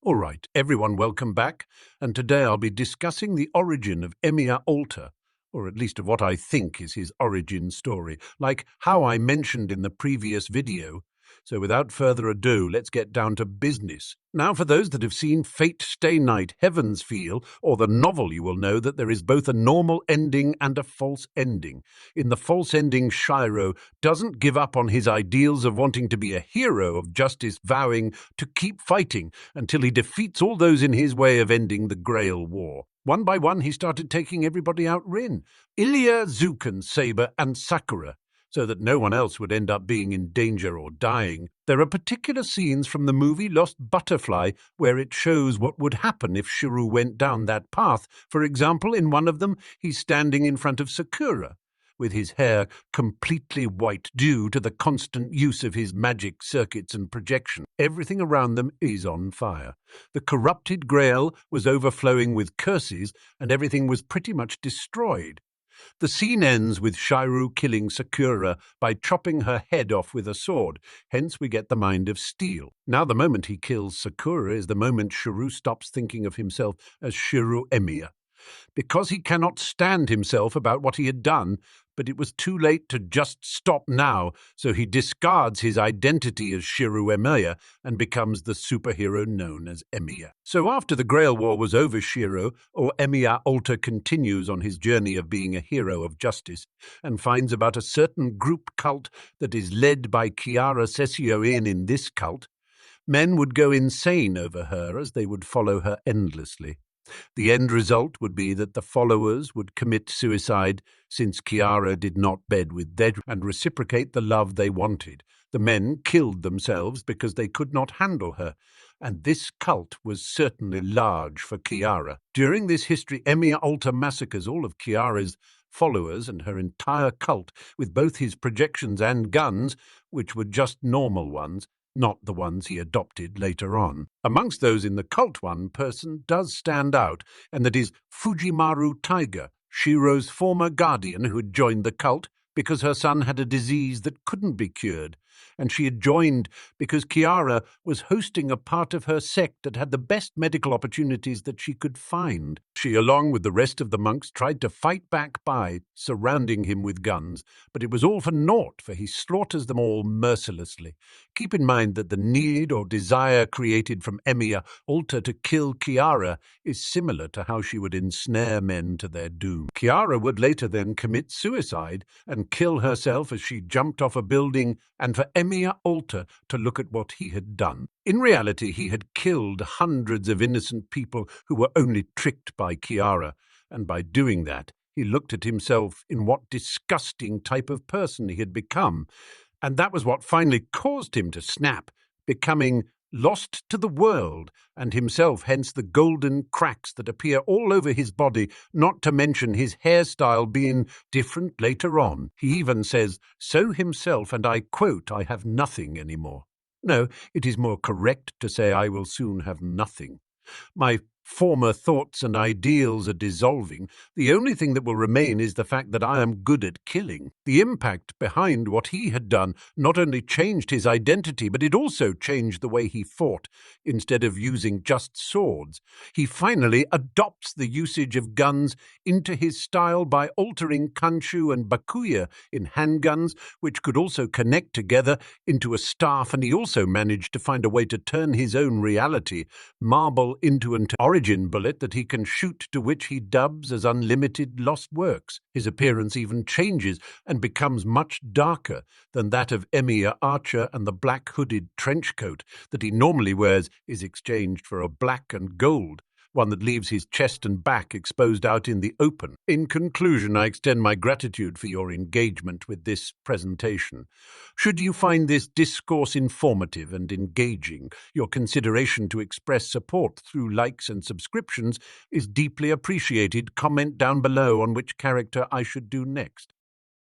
All right, everyone, welcome back. And today I'll be discussing the origin of Emiya Alter, or at least of what I think is his origin story, like how I mentioned in the previous video. So without further ado, let's get down to business. Now, for those that have seen Fate Stay Night, Heaven's Feel, or the novel, you will know that there is both a normal ending and a false ending. In the false ending, Shiro doesn't give up on his ideals of wanting to be a hero of justice, vowing to keep fighting until he defeats all those in his way of ending the Grail War. One by one, he started taking everybody out Rin. Ilya, Zuken, Saber, and Sakura, so that no one else would end up being in danger or dying. There are particular scenes from the movie Lost Butterfly where it shows what would happen if Shiro went down that path. For example, in one of them, he's standing in front of Sakura, with his hair completely white due to the constant use of his magic circuits and projection. Everything around them is on fire. The corrupted Grail was overflowing with curses, and everything was pretty much destroyed. The scene ends with Shiro killing Sakura by chopping her head off with a sword, hence we get the Mind of Steel. Now the moment he kills Sakura is the moment Shiro stops thinking of himself as Shiro Emiya, because he cannot stand himself about what he had done, but it was too late to just stop now, so he discards his identity as Shiro Emiya and becomes the superhero known as Emiya. So after the Grail War was over, Shiro, or Emiya Alter, continues on his journey of being a hero of justice and finds about a certain group cult that is led by Kiara Sessio. In this cult, men would go insane over her as they would follow her endlessly. The end result would be that the followers would commit suicide since Kiara did not bed with them and reciprocate the love they wanted. The men killed themselves because they could not handle her, and this cult was certainly large for Kiara. During this history, Emiya Alter massacres all of Kiara's followers and her entire cult with both his projections and guns, which were just normal ones, not the ones he adopted later on. Amongst those in the cult, one person does stand out, and that is Fujimaru Taiga, Shiro's former guardian who had joined the cult because her son had a disease that couldn't be cured, and she had joined because Kiara was hosting a part of her sect that had the best medical opportunities that she could find. She, along with the rest of the monks, tried to fight back by surrounding him with guns, but it was all for naught, for he slaughters them all mercilessly. Keep in mind that the need or desire created from Emiya Alter to kill Kiara is similar to how she would ensnare men to their doom. Kiara would later then commit suicide and kill herself as she jumped off a building, and for Emiya Alter to look at what he had done. In reality, he had killed hundreds of innocent people who were only tricked by Kiara, and by doing that, he looked at himself in what disgusting type of person he had become, and that was what finally caused him to snap, becoming lost to the world, and himself hence the golden cracks that appear all over his body, not to mention his hairstyle being different later on. He even says so himself, and I quote, "I have nothing anymore." No, it is more correct to say I will soon have nothing. My former thoughts and ideals are dissolving. The only thing that will remain is the fact that I am good at killing. The impact behind what he had done not only changed his identity, but it also changed the way he fought. Instead of using just swords, he finally adopts the usage of guns into his style by altering kanshu and bakuya in handguns, which could also connect together into a staff, and he also managed to find a way to turn his own reality, marble, into an origin bullet that he can shoot, to which he dubs as Unlimited Lost Works. His appearance even changes and becomes much darker than that of Emiya Archer, and the black hooded trench coat that he normally wears is exchanged for a black and gold one that leaves his chest and back exposed out in the open. In conclusion, I extend my gratitude for your engagement with this presentation. Should you find this discourse informative and engaging, your consideration to express support through likes and subscriptions is deeply appreciated. Comment down below on which character I should do next.